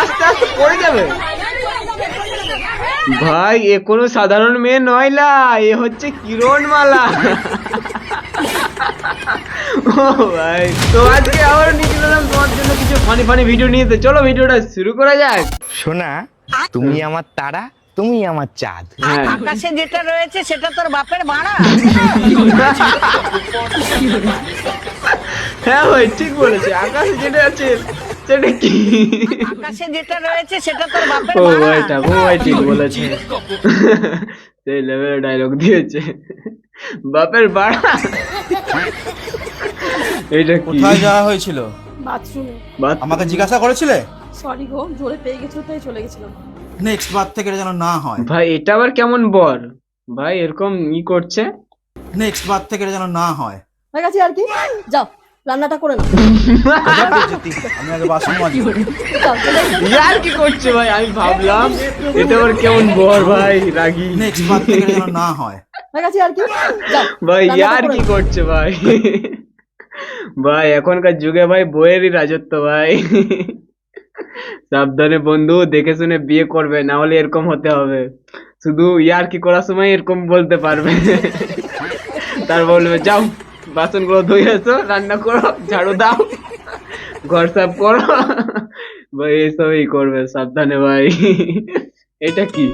আস্তে আস্তে পড়ে যাবে ভাই। এ কোনো সাধারণ মেয়ে নয়লা, এ হচ্ছে কিরণমালা। ও ভাই, তো আজকে আবার নিয়ে এলাম তোমার জন্য কিছু ফানি ফানি ভিডিও নিয়ে। তো চলো ভিডিওটা শুরু করা যাক। শোনা, তুমি আমার তারা, তুমি আমার চাঁদ। আকাশে যেটা রয়েছে সেটা তোর বাপের ভাড়া। হ্যাঁ ভাই ঠিক বলেছে, আকাশে যেটা আছে সেটা কি? আকাশে যেটা রয়েছে সেটা তোর বাপের ও ভাড়া। ভাই ঠাকুর ভাই ঠিক বলেছে, সেই লেভেলের ডায়লগ দিয়েছে। বাপের বাড়া, এটা কি? কোথায় যাওয়া হয়েছিল? বাথরুমে। আমাকে জিজ্ঞাসা করেছিলে? সরি গো, জোরে পেয়ে গেছিল তাই চলে গেছিলাম। নেক্সট বার থেকে যেন না হয়। ভাই এটা আবার কেমন বর ভাই, এরকম ই করছে? নেক্সট বার থেকে যেন না হয়। হয়ে গেছে আর কি, যাও রান্নাটা করে নাও। আমি আগে বাসন মাজি। যাও, চলে এসো। ইয়ার কি করছে ভাই? আমি ভাবলাম এটা আবার কেমন বর ভাই, রাগি। নেক্সট বার থেকে যেন না হয়। হয়ে গেছে আর কি, যাও ভাই রান্নাটা ইয়ার করে কি নাও। করছে ভাই? ভাই এখনকার যুগে ভাই বইয়েরই রাজত্ব ভাই। সাবধানে বন্ধু, দেখে শুনে বিয়ে করবে, না হলে এরকম হতে হবে। শুধু ইয়ার কি করার সময় এরকম বলতে পারবে, তার বলবে যাও বাসনগুলো ধুয়ে এসো, রান্না করো, ঝাড়ু দাও, ঘর সাফ করো। ভাই এসবই করবে, সাবধানে ভাই। এটা কি?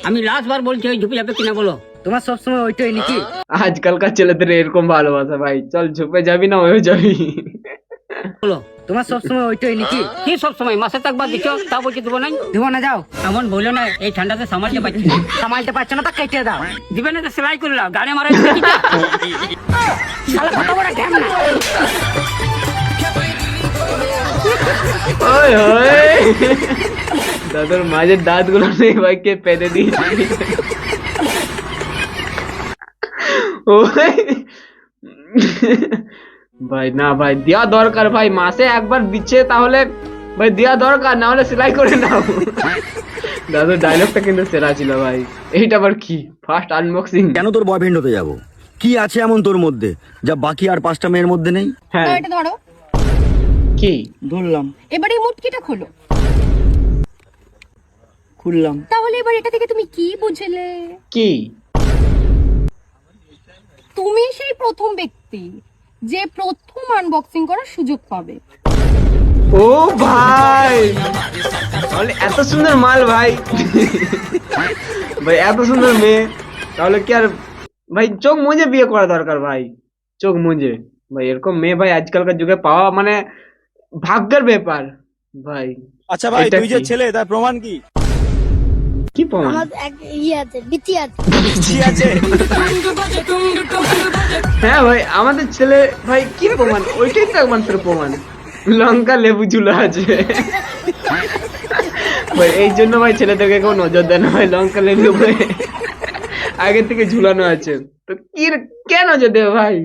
আমি লাস্ট বার বলছি ওই ঝুপে যাবে কিনা বলো। তোমার সবসময় ওইটাই নাকি? আজকালকার ছেলেদের এরকম ভালোবাসা ভাই, চল ঝুপে যাবি না ওই যাবি। বলো তোমার সবসময় ওইটাই নাকি? কি সবসময় মাসে একবার দিচ্ছ, তা বলছি দেবো না, দেবো না, যাও। এমন বললো না, এই ঠান্ডাতে সামালতে পারছি না। সামালতে পারছো না তা কেটে দাও। দিবে না তো সেলাই করে দাও, গাড়ি মারা কত বড় ঢ্যাম না। ওই ওই দাদুর মাঝের দাঁত গুলো নেই ভাই, কে পেতে দিয়েছে? ওই ভাই না ভাই, দেওয়া দরকার ভাই, মাসে একবার দিচ্ছে তাহলে ভাই দেওয়া দরকার, না হলে সেলাই করে নাও। দাদুর ডায়লগটা কিন্তু সেরা ছিল ভাই। এইটা আবার কি? First unboxing. কেন তোর বয়ফ্রেন্ড হতে যাব? কি আছে এমন তোর মধ্যে যা বাকি আর 5টা মেয়ের মধ্যে নেই? হ্যাঁ এটা ধরো, কি ধরলাম, এবারে মুটকিটা খোলো। খুললাম। তাহলে এবার এটা থেকে তুমি কি বুঝলে? কি? তুমি সেই প্রথম ব্যক্তি যে প্রথম আনবক্সিং করার সুযোগ পাবে। ও ভাই, তাহলে এত সুন্দর মাল ভাই। ভাই এত সুন্দর মেয়ে, তাহলে কি আর ভাই চোখ মুজে বিয়ে করা দরকার ভাই, চোখ মুজে ভাই। এরকম মেয়ে ভাই আজকালকার যুগে পাওয়া মানে ভাগ্যের ব্যাপার ভাই। আচ্ছা ভাই, এটা তুই যে কি? ছেলে তার প্রমাণ কি? কি প্রমাণ? কি আছে? হ্যাঁ ভাই আমাদের ছেলে ভাই, কি প্রমাণ? ওইটাই তো একমাত্র প্রমাণ, লঙ্কা লেবু ঝুলা আছে ভাই। এই জন্য ভাই ছেলেদেরকে কেউ নজর দেয় না ভাই, লঙ্কা লেবু ভাই আগে থেকে ঝুলানো আছে, তো কি কে নজর দেবে ভাই?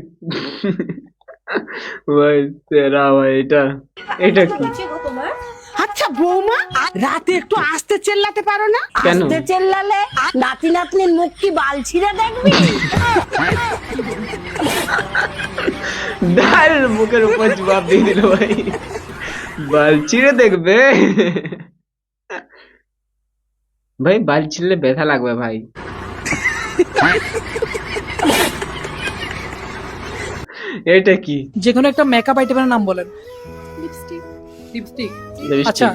ভাই সেরা ভাই। এটা এটা কি? আচ্ছা বৌমা, রাতে একটু আস্তে চেল্লাতে পারো না? কেন? আস্তে চেল্লালে নাতি নাতনির মুখ কি বাল ছিঁড়ে দেখবি? ডাল মুখের উপর জবাব দিয়ে দিল ভাই, বাল ছিঁড়ে দেখবে ভাই? বাল ছিঁড়লে ব্যথা লাগবে ভাই। এটা কি? যে কোনো একটা মেকআপ আইটেমের নাম বলেন। লিপস্টিক। লিপস্টিক। Lipstick? আচ্ছা,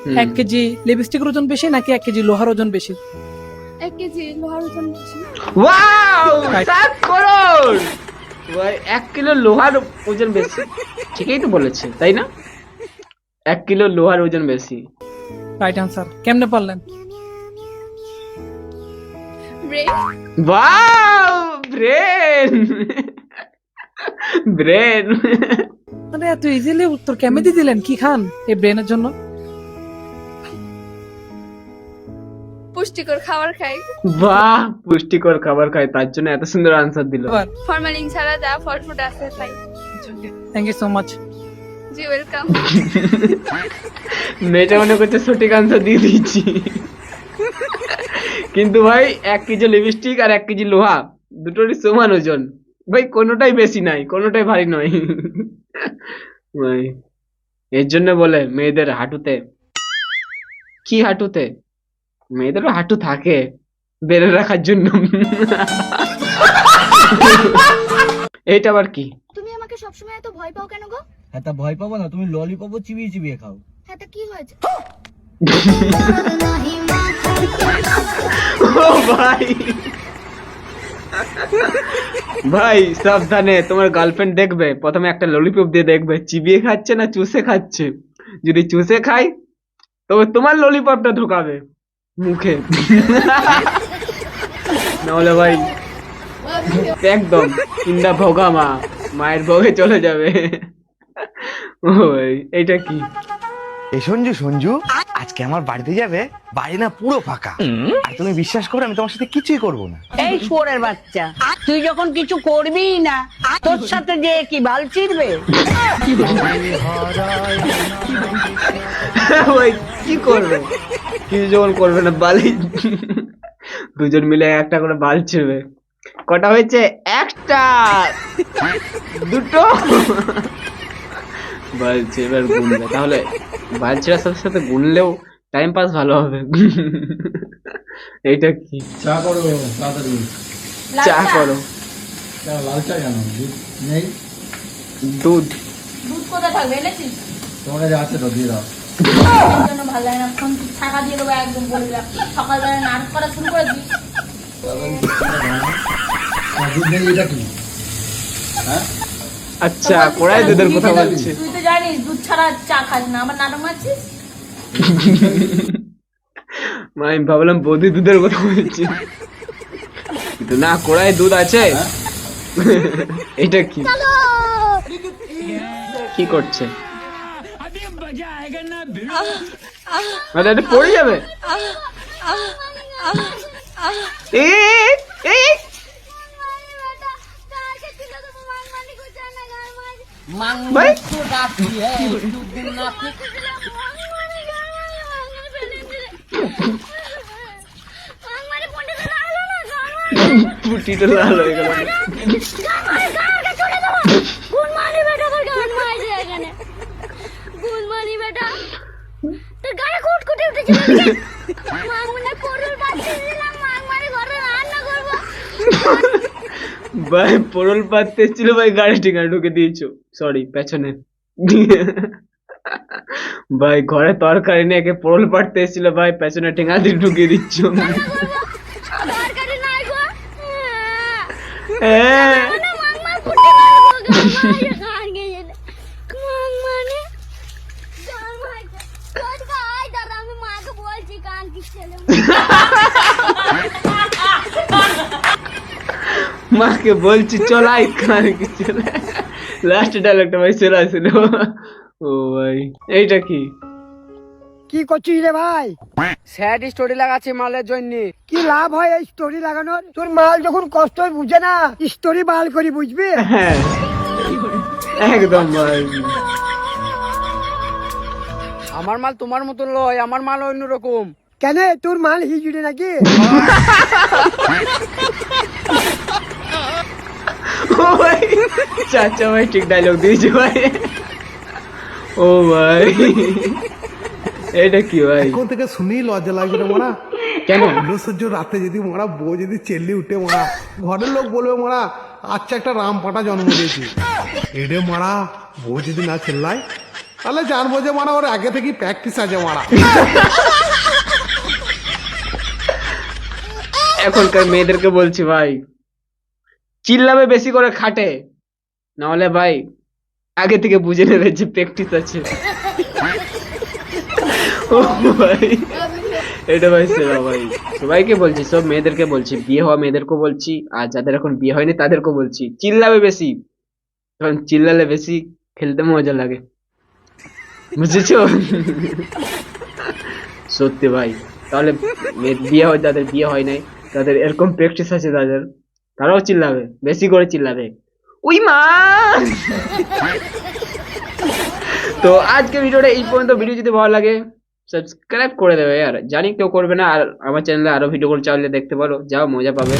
হুম। 1 কেজি লিপস্টিকের ওজন বেশি নাকি 1 কেজি লোহার ওজন বেশি? 1 কেজি লোহার ওজন বেশি। ওয়াও 7 করোড় ভাই, 1 কিলো লোহার ওজন বেশি। ঠিকই তো বলেছে তাই না? 1 কিলো লোহার ওজন বেশি। Right answer. কেমনে পারলেন? ব্রেন। Wow brain, brain. মানে এত ইজিলি উত্তর কেমনে দিলেন? কি খান এই ব্রেনের জন্য? পুষ্টিকর খাবার খাই। বাহ, পুষ্টিকর খাবার খায়, তার জন্য এত সুন্দর আনসার দিল। ফরমালিন ছাড়া যা ফল ফ্রুট আছে তাই। Thank you so much. জি ওয়েলকাম। মেয়েটা মনে করছে সঠিক আনসার দিয়ে দিচ্ছি। কিন্তু ভাই 1 কেজি লিপস্টিক আর 1 কেজি লোহা দুটোরই সমান ওজন ভাই, কোনোটাই বেশি নাই, কোনোটাই ভারী নয় ভাই এর জন্য বলে মেয়েদের হাঁটুতে, কি হাঁটুতে, মেয়েদেরও হাঁটু থাকে বেড়ে রাখার জন্য এইটা আবার কি? তুমি আমাকে সবসময় এত ভয় পাও কেন গো? হ্যাঁ তা ভয় পাবো না, তুমি ললিপপও চিবিয়ে চিবিয়ে খাও। হ্যাঁ তা কি হয়েছে? ও ভাই ভাই সাবধানে, তোমার গার্লফ্রেন্ড দেখবে প্রথমে একটা ললিপপ দিয়ে দেখবে চিবিয়ে খাচ্ছে না চুষে খাচ্ছে, যদি চুষে খায় তবে তোমার ললিপপটা ঢোকাবে মুখে নাহলে ভাই একদম ইন্দা ভোগা মা, মায়ের ভোগে চলে যাবে ওই এইটা কি? এই সঞ্জু সঞ্জু, আজকে আমার বাড়িতে যাবে, বাড়ি না পুরো ফাঁকা, আর তুমি বিশ্বাস করো আমি তোমার সাথে কিছুই করবো না। এই শুয়োরের বাচ্চা, তুই যখন কিছু করবি না, তোর সাথে যে কি বাল চিরবে? ওই কি করবে, কিছু যখন করবে না বালি দুজন মিলে একটা করে বাল ছিড়বে। কটা হয়েছে? একটা, দুটো বাল ছিড়বে আর গুনবে, তাহলে বাল ছিড়ার সাথে সাথে গুনলেও টাইম পাস ভালো হবে এইটা কি? চা করো তাড়াতাড়ি। চা করো, লাল চা কেন? দুধ নেই? দুধ দুধ কোথায় থাকবে এনেছিস? তোমার কাছে আছে তো, দিয়ে দাও। জন্য ভালো লাগে না, ফোন টাকা দিয়ে দেবো একদম বলে দিলাম। সকালবেলা নাচ করা শুরু করে দিস। দুধ নেই, এটা কি? আচ্ছা কোড়াই দুধের কথা বলছে তুই তো জানিস দুধ ছাড়া চা খাস না, আবার নাটক মারছিস। আমি ভাবলাম বৌদি দুধের কথা বলছি, কিন্তু না, কোড়ায় দুধ আছে এটা কি? কি করছে? মানে এটা পড়ে যাবে। এ এ ভাই পুটিটা লাল হয়ে গেল। ভাই পোড়ল পাততে ছিল ভাই, গাড়ি টিকা ঢুকে দিয়েছো, সরি পেছনে ভাই ঘরে তরকারি নিয়ে একে পোড়ল পাড়তে এসেছিল ভাই, পেছনে ঠেঙা দিয়ে ঢুকিয়ে দিচ্ছ মাকে বলছি চলাই কান কি চলে, লাস্ট ডায়লগটা ভাই চলে আসছিল। ও ভাই এইটা কি? কি করছিস রে ভাই? স্যাড স্টোরি লাগাচ্ছি মালের জন্য। কি লাভ হয় এই স্টোরি লাগানোর? তোর মাল যখন কষ্ট বুঝে না, স্টোরি বাল করি বুঝবি? হ্যাঁ একদম ভাই। আমার মাল তোমার মতো লয়, আমার মাল অন্যরকম। কেন তোর মাল হিজুড়ে নাকি? ও ভাই চাচা ভাই ঠিক ডায়লগ দিয়েছে ভাই। ও ভাই এটা কি ভাই? এখন থেকে শুনেই লজ্জা লাগবে রে মারা। কেন? সহ্য রাতে যদি মারা বউ যদি চেল্লি উঠে মারা, ঘরের লোক বলবে মারা আচ্ছা একটা রাম পাটা জন্ম দিয়েছি, এডে মারা বউ যদি না চেল্লায় তাহলে জানবো যে মারা ওর আগে থেকেই প্র্যাকটিস আছে মারা। এখনকার মেয়েদেরকে বলছি ভাই, চিল্লাবে বেশি করে খাটে, নাহলে ভাই আগে থেকে বুঝে নেবে যে প্র্যাকটিস আছে। ও ভাই এটা ভাই সেরা ভাই, সবাইকে বলছি, সব মেয়েদেরকে বলছি, বিয়ে হওয়া মেয়েদেরকেও বলছি, আর যাদের এখন বিয়ে হয়নি তাদেরকেও বলছি, চিল্লাবে বেশি, কারণ চিল্লালে বেশি খেলতে মজা লাগে, বুঝেছো? সত্যি ভাই, তাহলে বিয়ে হয়, যাদের বিয়ে হয় নাই তাদের এরকম প্র্যাকটিস আছে, তারাও চিল্লাবে, বেশি করে চিল্লাবে। উই মা। তো আজকে ভিডিওটা এই পর্যন্ত। ভিডিও যদি ভালো লাগে সাবস্ক্রাইব করে দেবে। আর জানি কেউ করবে না, আর আমার চ্যানেলে আরো ভিডিওগুলো চাইলে দেখতে পারো, যাও মজা পাবে।